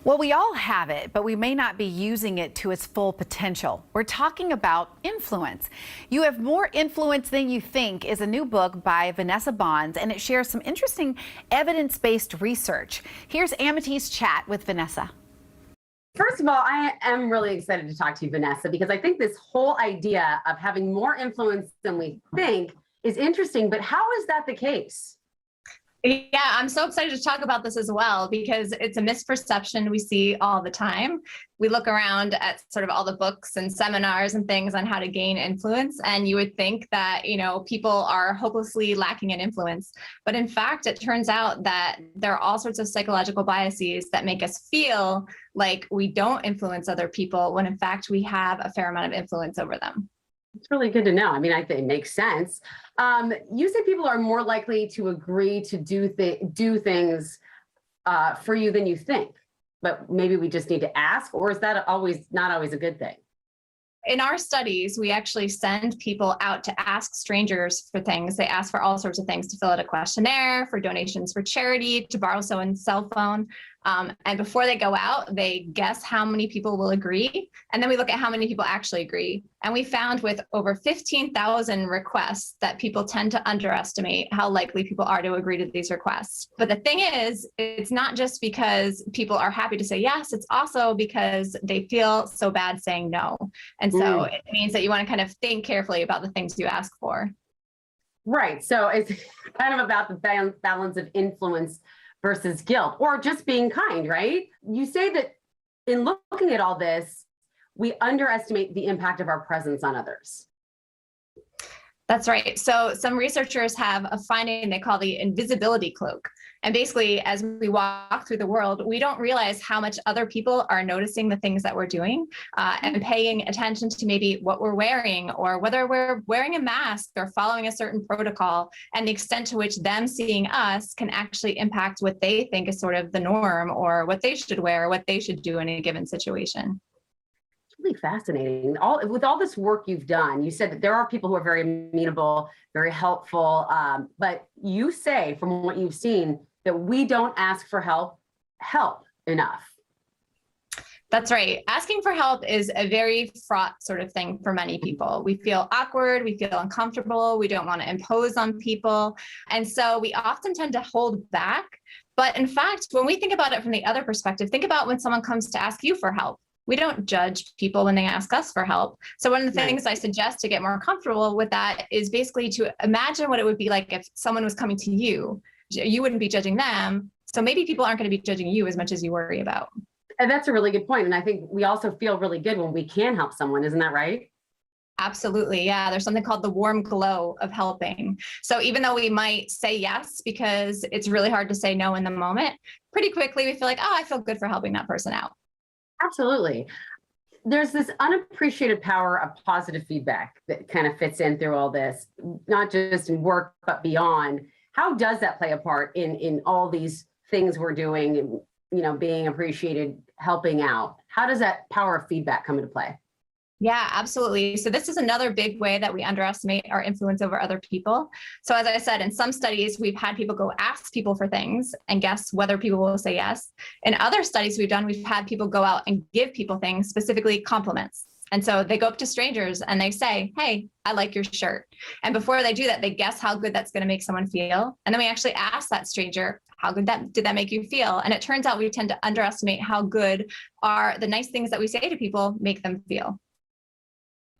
Well, we all have it, but we may not be using it to its full potential. We're talking about influence. You Have More Influence Than You Think is a new book by Vanessa Bohns, and it shares some interesting evidence-based research. Here's Amity's chat with Vanessa. First of all, I am really excited to talk to you, Vanessa, because I think this whole idea of having more influence than we think is interesting, but how is that the case? Yeah, I'm so excited to talk about this as well, because it's a misperception we see all the time. We look around at sort of all the books and seminars and things on how to gain influence, and you would think that, people are hopelessly lacking in influence. But in fact, it turns out that there are all sorts of psychological biases that make us feel like we don't influence other people when in fact we have a fair amount of influence over them. It's really good to know. I mean, I think it makes sense. You say people are more likely to agree to do things for you than you think, but maybe we just need to ask, or is that not always a good thing? In our studies, we actually send people out to ask strangers for things. They ask for all sorts of things, to fill out a questionnaire, for donations for charity, to borrow someone's cell phone. And before they go out, they guess how many people will agree. And then we look at how many people actually agree. And we found with over 15,000 requests that people tend to underestimate how likely people are to agree to these requests. But the thing is, it's not just because people are happy to say yes, it's also because they feel so bad saying no. And so it means that you want to kind of think carefully about the things you ask for. Right. So it's kind of about the balance of influence versus guilt, or just being kind, right? You say that in looking at all this, we underestimate the impact of our presence on others. That's right. So some researchers have a finding they call the invisibility cloak. And basically, as we walk through the world, we don't realize how much other people are noticing the things that we're doing and paying attention to maybe what we're wearing, or whether we're wearing a mask or following a certain protocol, and the extent to which them seeing us can actually impact what they think is sort of the norm, or what they should wear, or what they should do in a given situation. Really fascinating. With all this work you've done, you said that there are people who are very amenable, very helpful, but you say, from what you've seen, that we don't ask for help enough. That's right. Asking for help is a very fraught sort of thing for many people. We feel awkward, we feel uncomfortable, we don't want to impose on people. And so we often tend to hold back. But in fact, when we think about it from the other perspective, think about when someone comes to ask you for help. We don't judge people when they ask us for help. So one of the things I suggest to get more comfortable with that is basically to imagine what it would be like if someone was coming to you. You wouldn't be judging them. So maybe people aren't going to be judging you as much as you worry about. And that's a really good point. And I think we also feel really good when we can help someone. Isn't that right? Absolutely. Yeah. There's something called the warm glow of helping. So even though we might say yes, because it's really hard to say no in the moment, pretty quickly we feel like, oh, I feel good for helping that person out. Absolutely. There's this unappreciated power of positive feedback that kind of fits in through all this, not just in work, but beyond. How does that play a part in all these things we're doing, being appreciated, helping out? How does that power of feedback come into play? Yeah, absolutely. So this is another big way that we underestimate our influence over other people. So as I said, in some studies, we've had people go ask people for things and guess whether people will say yes. In other studies we've done, we've had people go out and give people things, specifically compliments. And so they go up to strangers and they say, hey, I like your shirt. And before they do that, they guess how good that's going to make someone feel. And then we actually ask that stranger, how good did that make you feel? And it turns out we tend to underestimate how good are the nice things that we say to people make them feel.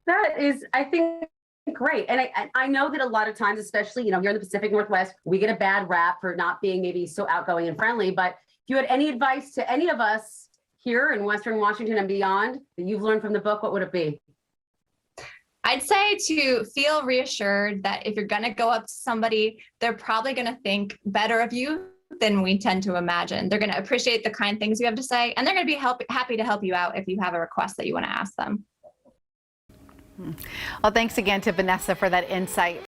That is, I think, great. And I know that a lot of times, especially, here in the Pacific Northwest, we get a bad rap for not being maybe so outgoing and friendly. But if you had any advice to any of us here in Western Washington and beyond that you've learned from the book, what would it be? I'd say to feel reassured that if you're going to go up to somebody, they're probably going to think better of you than we tend to imagine. They're going to appreciate the kind things you have to say, and they're going to be happy to help you out if you have a request that you want to ask them. Well, thanks again to Vanessa for that insight.